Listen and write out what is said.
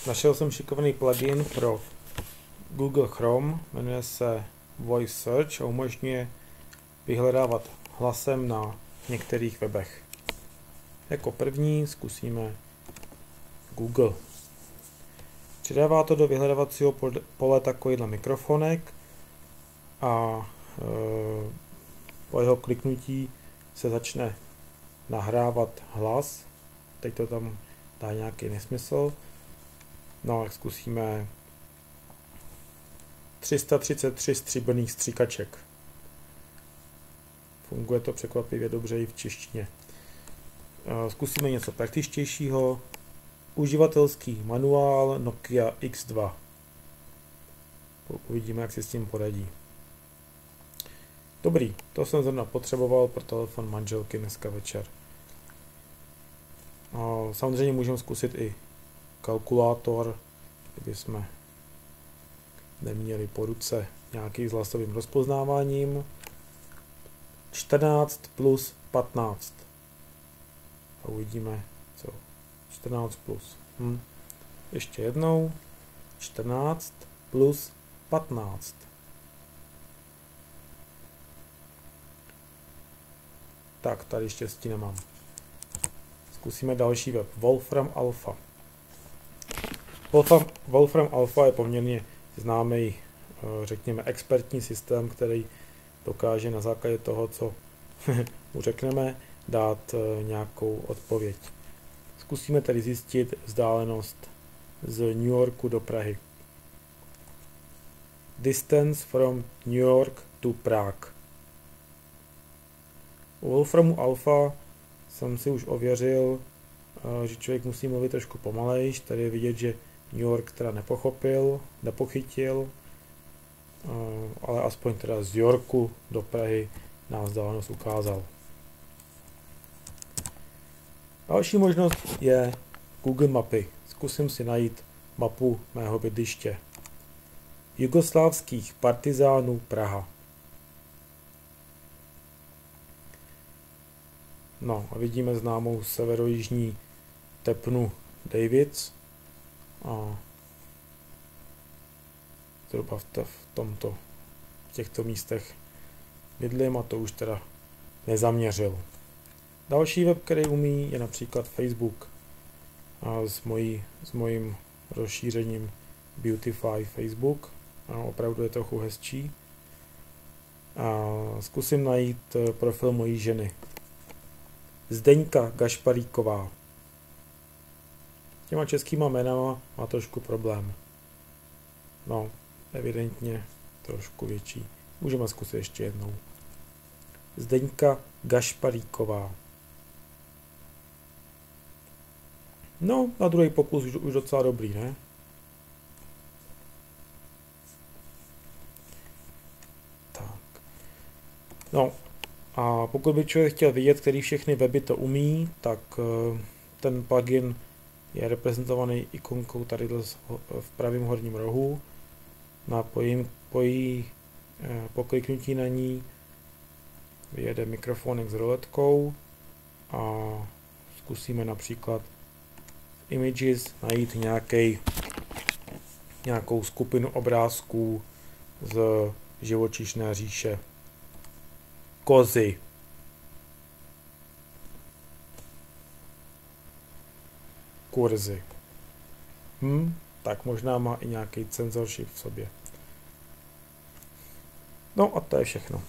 Našel jsem šikovný plugin pro Google Chrome, jmenuje se Voice Search a umožňuje vyhledávat hlasem na některých webech. Jako první zkusíme Google. Přidává to do vyhledávacího pole takovýhle mikrofonek a po jeho kliknutí se začne nahrávat hlas. Teď to tam dá nějaký nesmysl. No a zkusíme 333 stříbrných stříkaček. Funguje to překvapivě dobře i v češtině. Zkusíme něco praktičtějšího. Uživatelský manuál Nokia X2. Uvidíme, jak si s tím poradí. Dobrý, to jsem zrovna potřeboval pro telefon manželky dneska večer. Samozřejmě můžeme zkusit i kalkulátor, kdyby jsme neměli po ruce nějaký s hlasovým rozpoznáváním. 14 plus 15. A uvidíme, co 14 plus. Ještě jednou. 14 plus 15. Tak, tady štěstí nemám. Zkusíme další web. Wolfram Alpha. Wolfram Alpha je poměrně známý, řekněme, expertní systém, který dokáže na základě toho, co mu řekneme, dát nějakou odpověď. Zkusíme tedy zjistit vzdálenost z New Yorku do Prahy. Distance from New York to Prague. U Wolframu Alpha jsem si už ověřil, že člověk musí mluvit trošku pomalejš. Tady je vidět, že New York teda nepochytil, ale aspoň teda z Yorku do Prahy nám vzdálenost ukázal. Další možnost je Google mapy. Zkusím si najít mapu mého bydliště. Jugoslávských partizánů Praha. No a vidíme známou severojižní tepnu Davids. A zhruba v těchto místech bydlím a to už teda nezaměřil. Další web, který umí, je například Facebook. A s mojím rozšířením Beautify Facebook. A opravdu je trochu hezčí. A zkusím najít profil mojí ženy. Zdeňka Gašparíková. Těma českýma jménama má trošku problém. No, evidentně trošku větší. Můžeme zkusit ještě jednou. Zdeňka Gašparíková. No, na druhý pokus už docela dobrý, ne? Tak. No, a pokud by člověk chtěl vidět, který všechny weby to umí, tak ten plugin je reprezentovaný ikonkou tady v pravém horním rohu. Po kliknutí na ní vyjede mikrofonek s roletkou a zkusíme například v Images najít nějakou skupinu obrázků z živočišné říše. Kozy. Kurzy. Tak možná má i nějaký censorship v sobě. No a to je všechno.